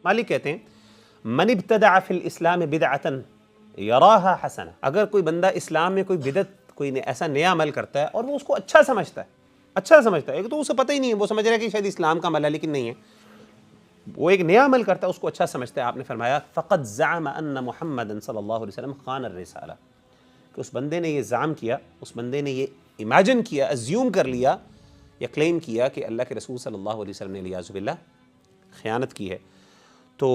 मालिक कहते हैं मन इब्तदअ फिल इस्लाम बिदअतन यराहा हसना, अगर कोई बंदा इस्लाम में कोई बिदअत कोई ऐसा नया अमल करता है और वो उसको अच्छा समझता है, एक तो उसे पता ही नहीं है, वो समझ रहा है कि शायद इस्लाम का अमल है लेकिन नहीं है, वो एक नया अमल करता है उसको अच्छा समझता है। आपने फरमाया फ़क़द ज़अम अन्न मुहम्मदन सल्लल्लाहु अलैहि वसल्लम ख़ान अर्रिसाला, कि उस बंदे ने ये ज़ाम किया, उस बंदे ने ये इमेजिन किया, अज्यूम कर लिया या क्लेम किया कि अल्लाह के रसूल सल्लल्लाहु अलैहि वसल्लम ने लियाज़ु बिल्लाह ख़यानत की है। तो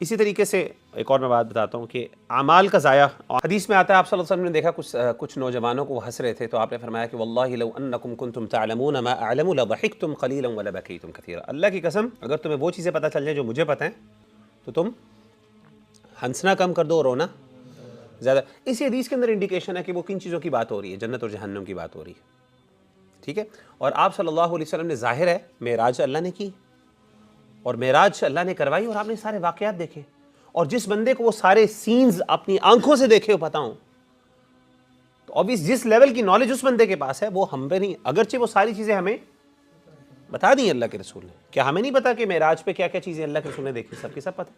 इसी तरीके से एक और मैं बात बताता हूँ कि अमाल का ज़ाया, हदीस में आता है आप सल्लल्लाहु अलैहि वसल्लम ने देखा कुछ नौजवानों को हंस रहे थे, तो आपने फरमाया कि वल्लाहि लौ अन्नकुम कुंतुम तअलमून मा अअलमु लदहिकतुम क़लीलन व लबकीतुम कसीरा, अल्लाह की कसम अगर तुम्हें वो चीज़ें पता चल जाए जो मुझे पता है तो तुम हंसना कम कर दो और रोना ज़्यादा। इसी हदीस के अंदर इंडिकेशन है कि वो किन चीज़ों की बात हो रही है, जन्नत और जहन्नम की बात हो रही है, ठीक है। और आप सल्लल्लाहु अलैहि वसल्लम ने ज़ाहिर है मेराज अल्लाह ने की और मेराज अल्लाह ने करवाई और आपने सारे वाक़यात देखे, और जिस बंदे को वो सारे सीन्स अपनी आंखों से देखे हो पता हो, तो ऑब्वियस जिस लेवल की नॉलेज उस बंदे के पास है वो हम पे नहीं, अगरचे वो सारी चीज़ें हमें बता दी अल्लाह के रसूल ने। क्या हमें नहीं पता कि मेराज पे क्या क्या चीज़ें अल्लाह के रसूल ने देखी? सबके सब पता,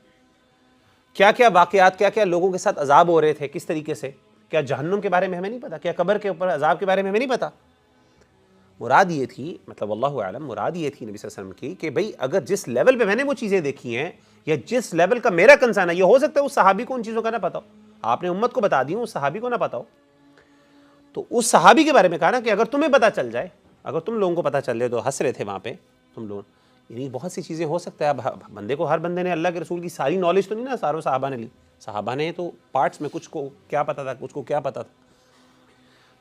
क्या क्या वाक़यात, क्या क्या लोगों के साथ अजाब हो रहे थे किस तरीके से, क्या जहन्नुम के बारे में हमें नहीं पता, क्या कब्र के ऊपर अजाब के बारे में हमें नहीं पता। मुराद ये थी, मतलब अल्लाहु आलम, मुराद ये थी नबी सल्लल्लाहु अलैहि वसल्लम की कि भाई अगर जिस लेवल पे मैंने वो चीज़ें देखी हैं या जिस लेवल का मेरा कंसर्न है, ये हो सकता है उस सहाबी को उन चीज़ों का ना पता हो, आपने उम्मत को बता दी, उस सहाबी को ना पता हो, तो उस सहाबी के बारे में कहा ना कि अगर तुम्हें पता चल जाए, अगर तुम लोगों को पता चल जाए, तो हंस रहे थे वहाँ पे तुम लोग, यानी बहुत सी चीज़ें हो सकता है। अब बंदे को, हर बंदे ने अल्लाह के रसूल की सारी नॉलेज तो नहीं ना सारों सहाबा ने ली, सहाबा ने तो पार्ट्स में, कुछ को क्या पता था, कुछ को क्या पता था,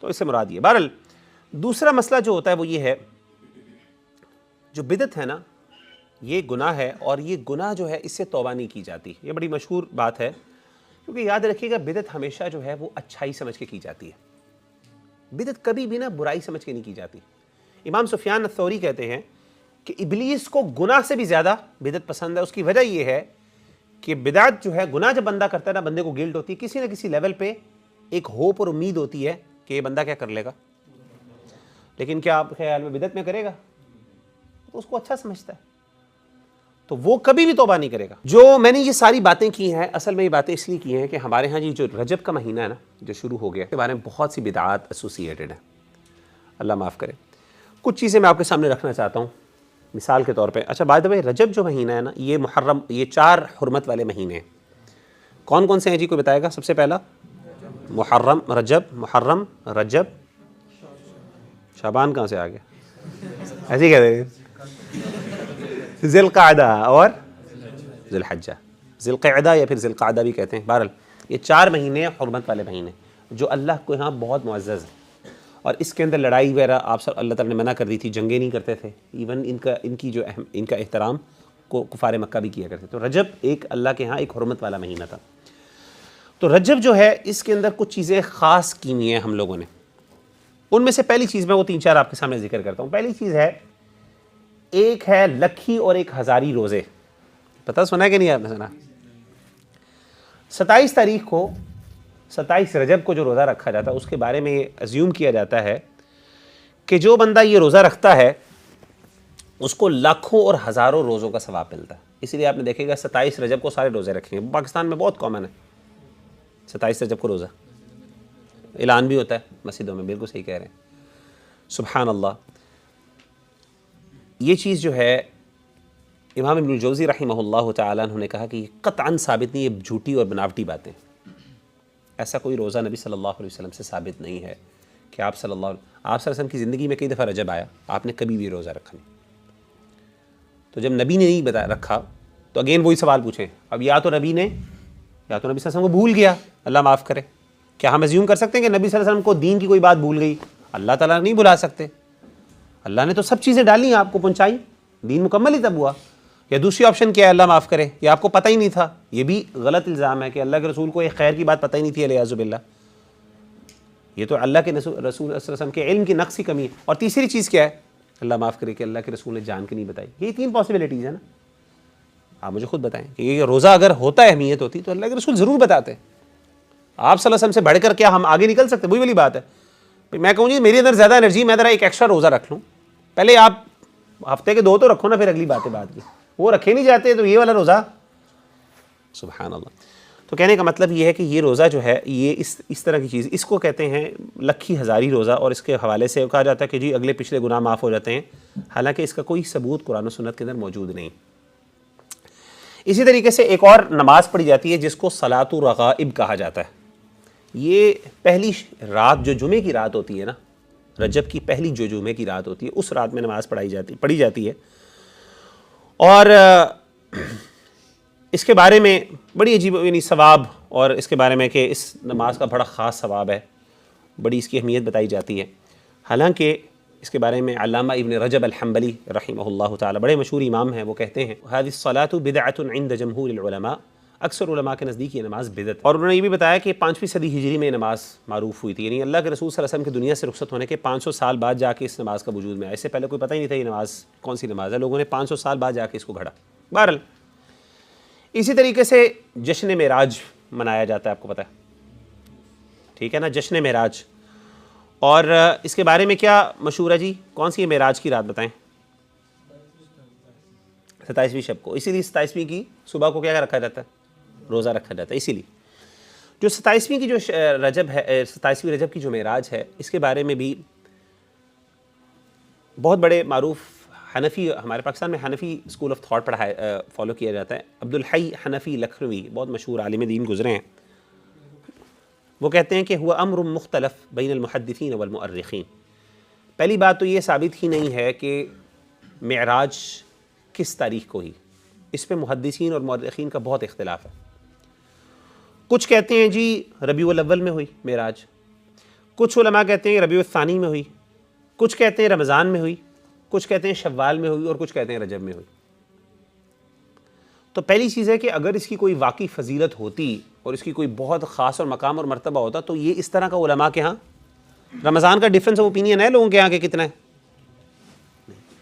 तो इससे मुराद ये। बहरहाल दूसरा मसला जो होता है वो ये है, जो बिदत है ना ये गुनाह है, और ये गुनाह जो है इससे तौबा नहीं की जाती, ये बड़ी मशहूर बात है, क्योंकि याद रखिएगा बिदत हमेशा जो है वो अच्छाई समझ के की जाती है, बिदत कभी भी ना बुराई समझ के नहीं की जाती। इमाम सुफियान अथ-थौरी कहते हैं कि इब्लीस को गुनाह से भी ज़्यादा बिदत पसंद है। उसकी वजह यह है कि बिदअत जो है, गुनाह जब बंदा करता है ना, बंदे को गिल्ट होती है, किसी ना किसी लेवल पे एक होप और उम्मीद होती है कि ये बंदा क्या कर लेगा, लेकिन क्या आप ख्याल में बिदअत में करेगा, तो उसको अच्छा समझता है, तो वो कभी भी तौबा नहीं करेगा। जो मैंने ये सारी बातें की हैं, असल में ये बातें इसलिए की हैं कि हमारे यहाँ ये जो रजब का महीना है ना, जो शुरू हो गया, के बारे में बहुत सी बिदअत एसोसिएटेड है, अल्लाह माफ़ करे। कुछ चीज़ें मैं आपके सामने रखना चाहता हूँ मिसाल के तौर पे। अच्छा, बाय द वे रजब जो महीना है ना, ये मुहर्रम, ये 4 हुर्मत वाले महीने हैं। कौन कौन से हैं जी, कोई बताएगा? सबसे पहला मुहर्रम, रजब, मुहर्रम, रजब, शाबान कहाँ से आ गया, ऐसे ही कहते हैं, ज़िलक़अदा और ज़िलहज्जा, ज़िलक़अदा या फिर ज़िलक़अदा भी कहते हैं। बहरहाल ये 4 महीने हुर्मत वाले महीने जो अल्लाह को यहाँ बहुत मुअज़्ज़ज़ है, और इसके अंदर लड़ाई वगैरह आप सब अल्लाह ताला ने मना कर दी थी, जंगें नहीं करते थे, इवन इनका एहतराम को कुफ़ार मक्का भी किया करते। तो रजब एक अल्लाह के यहाँ एक हुर्मत वाला महीना था। तो रजब जो है इसके अंदर कुछ चीज़ें ख़ास की हुई हैं हम लोगों ने, उनमें से पहली चीज़ मैं वो 3-4 आपके सामने जिक्र करता हूँ। पहली चीज़ है, एक है लखी और एक हज़ारी रोज़े, पता सुना है कि नहीं आपने सुना? 27 तारीख को, 27 रजब को जो रोज़ा रखा जाता है उसके बारे में ये अज्यूम किया जाता है कि जो बंदा ये रोज़ा रखता है उसको लाखों और हज़ारों रोज़ों का सवाब मिलता है। इसीलिए आपने देखेगा 27 रजब को सारे रोज़े रखेंगे, पाकिस्तान में बहुत कॉमन है 27 रजब को रोज़ा, ऐलान भी होता है मस्जिदों में, बिल्कुल सही कह रहे हैं, सुभान अल्लाह। ये चीज़ जो है इमाम इब्नुल जौज़ी रहमहुल्लाह ताला उन्होंने कहा कि ये क़त्अन साबित नहीं, ये झूठी और बनावटी बातें, ऐसा कोई रोज़ा नबी सल्लल्लाहु अलैहि वसल्लम से साबित नहीं है कि आप सल्लल्लाहु अलैहि वसल्लम की ज़िंदगी में कई दफ़ा रजब आया, आपने कभी भी रोज़ा रखा नहीं। तो जब नबी ने नहीं बता रखा तो अगेन वही सवाल पूछें, अब या तो नबी सल्लल्लाहु अलैहि वसल्लम को भूल गया, अल्लाह माफ़ करे, क्या हम अज्यूम कर सकते हैं कि नबी सल्लल्लाहु अलैहि वसल्लम को दीन की कोई बात भूल गई? अल्लाह ताला नहीं भुला सकते, अल्लाह ने तो सब चीज़ें डाली, आपको पहुँचाई, दीन मुकम्मल ही तब हुआ। या दूसरी ऑप्शन क्या है, अल्लाह माफ़ करे, या आपको पता ही नहीं था, ये भी गलत इल्ज़ाम है कि अल्लाह के रसूल को एक खैर की बात पता ही नहीं थी, अलियाज़ु बिल्लाह, ये तो अल्लाह के रसूल सल्लल्लाहु अलैहि वसल्लम के इल्म की नक्स की कमी है। और तीसरी चीज़ क्या है, अल्लाह माफ़ करे कि अल्लाह के रसूल ने जान के नहीं बताई। ये 3 पॉसिबिलिटीज़ है ना, आप मुझे खुद बताएं कि ये रोज़ा अगर होता है, अहमियत होती तो अल्लाह के रसूल ज़रूर बताते। आप सल्लल्लाहु अलैहि वसल्लम से बढ़कर क्या हम आगे निकल सकते? वही वाली बात है, मैं कहूँ जी मेरी अंदर ज़्यादा एनर्जी, मैं ज़रा एक एक्स्ट्रा रोज़ा रख लूँ, पहले आप हफ्ते के 2 तो रखो ना, फिर अगली बातें बात की। वो रखे नहीं जाते, तो ये वाला रोज़ा, सुभान अल्लाह। तो कहने का मतलब ये है कि ये रोज़ा जो है ये इस तरह की चीज़, इसको कहते हैं लक्खी हज़ारी रोज़ा, और इसके हवाले से कहा जाता है कि जी अगले पिछले गुनाह माफ़ हो जाते हैं, हालांकि इसका कोई सबूत कुरान और सुन्नत के अंदर मौजूद नहीं। इसी तरीके से एक और नमाज पढ़ी जाती है जिसको सलातुर रग़ाइब कहा जाता है। ये पहली रात जो जुमे की रात होती है ना, रजब की पहली जो जुमे की रात होती है, उस रात में नमाज पढ़ी जाती है। और इसके बारे में बड़ी अजीब यानी सवाब, और इसके बारे में कि इस नमाज का बड़ा ख़ास सवाब है, बड़ी इसकी अहमियत बताई जाती है। हालांकि इसके बारे में अल्लामा इब्न रजब अल-हम्बली रहिमहुल्लाह ताला, बड़े मशहूर इमाम हैं, वो कहते हैं हादिस सलातु बिदअतुन इंद जमहूरिल उलमा, अक्सर उलमा के नज़दीक ये नमाज बिदअत। और उन्होंने ये भी बताया कि 5वीं सदी हिजरी में नमाज मारूफ़ हुई थी, यानी अल्लाह के रसूल सल्लल्लाहु अलैहि वसल्लम की दुनिया से रुखसत होने के 500 साल बाद जाके इस नमाज का वजूद में आया। इससे पहले कोई पता ही नहीं था ये नमाज कौन सी नमाज है, लोगों ने 500 साल बाद जाके इसको घड़ा। बहरहाल इसी तरीके से जश्न मेराज मनाया जाता है, आपको पता है, ठीक है ना, जश्न मेराज। और इसके बारे में क्या मशहूर है जी, कौन सी है मेराज की रात बताएं? 27वीं शब को, इसीलिए 27वीं की सुबह को क्या रखा जाता है? रोज़ा रखा जाता है। इसीलिए जो 27वीं की जो रजब है, 27वीं रजब की जो मेराज है, इसके बारे में भी बहुत बड़े मारूफ हनफ़ी, हमारे पाकिस्तान में हनफ़ी स्कूल ऑफ थॉट फॉलो किया जाता है। अब्दुल हई हनफ़ी लखनवी बहुत मशहूर आलिम दीन गुज़रे हैं। वो कहते हैं कि हुआ अम्र मुख्तलफ बैन अल-मुहद्दिसीन वल मुअर्रिखीन। पहली बात तो ये साबित ही नहीं है कि मेराज किस तारीख़ को ही, इस पे मुहद्दिसीन और मुअर्रिखीन का बहुत इख्तिलाफ है। कुछ कहते हैं जी रबीउल अव्वल में हुई मेराज, कुछ उलमा कहते हैं रबीउल सानी में हुई, कुछ कहते हैं रमज़ान में हुई, कुछ कहते हैं शव्वाल में हुई, और कुछ कहते हैं रजब में हुई। तो पहली चीज़ है कि अगर इसकी कोई वाकई फजीलत होती और इसकी कोई बहुत ख़ास और मकाम और मर्तबा होता, तो ये इस तरह का उलमा के यहाँ, रमज़ान का डिफरेंस ऑफ ओपिनियन है लोगों के यहाँ के कितना है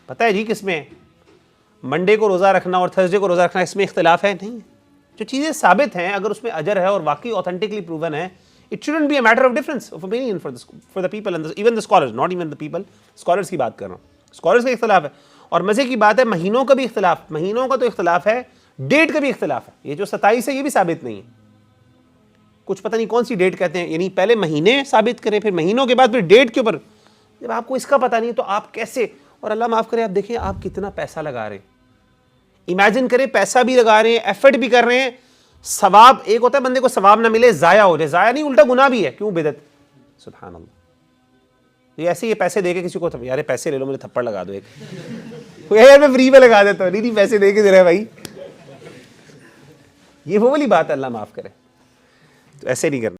पता है जी, किसमें है? मंडे को रोज़ा रखना और थर्सडे को रोज़ा रखना, इसमें इख्तिलाफ है नहीं। जो चीज़ें साबित हैं, अगर उसमें अजर है और वाकई ऑथेंटिकली प्रूवन है, it shouldn't be a matter of difference of opinion for the people and even the scholars, not even the people, scholars की बात कर रहा हूँ, स्कॉलर्स का इख्तिलाफ है। और मज़े की बात है महीनों का भी इख्तिलाफ, महीनों का तो इख्तिलाफ है, डेट का भी इख्तिलाफ है। ये जो 27 है ये भी साबित नहीं है, कुछ पता नहीं कौन सी डेट कहते हैं, यानी पहले महीने साबित करें, फिर महीनों के बाद फिर डेट के ऊपर। जब आपको इसका पता नहीं तो आप कैसे, और अल्लाह माफ़ करे, आप देखें आप कितना पैसा लगा रहे हैं, इमेजिन करें पैसा भी लगा रहे हैं, एफर्ट भी कर रहे हैं, सवाब एक होता है बंदे को सवाब ना मिले, ज़ाया हो जाए, ज़ाया नहीं उल्टा गुनाह भी है, क्यों? बिदत। सुभान अल्लाह। ये ऐसे ही पैसे दे के किसी को, यार पैसे ले लो मुझे थप्पड़ लगा दो एक, यार मैं फ्री में लगा देता हूँ, नहीं पैसे दे के दे रहे भाई, ये वो वाली बात है, अल्लाह माफ़ करे। तो ऐसे नहीं करना।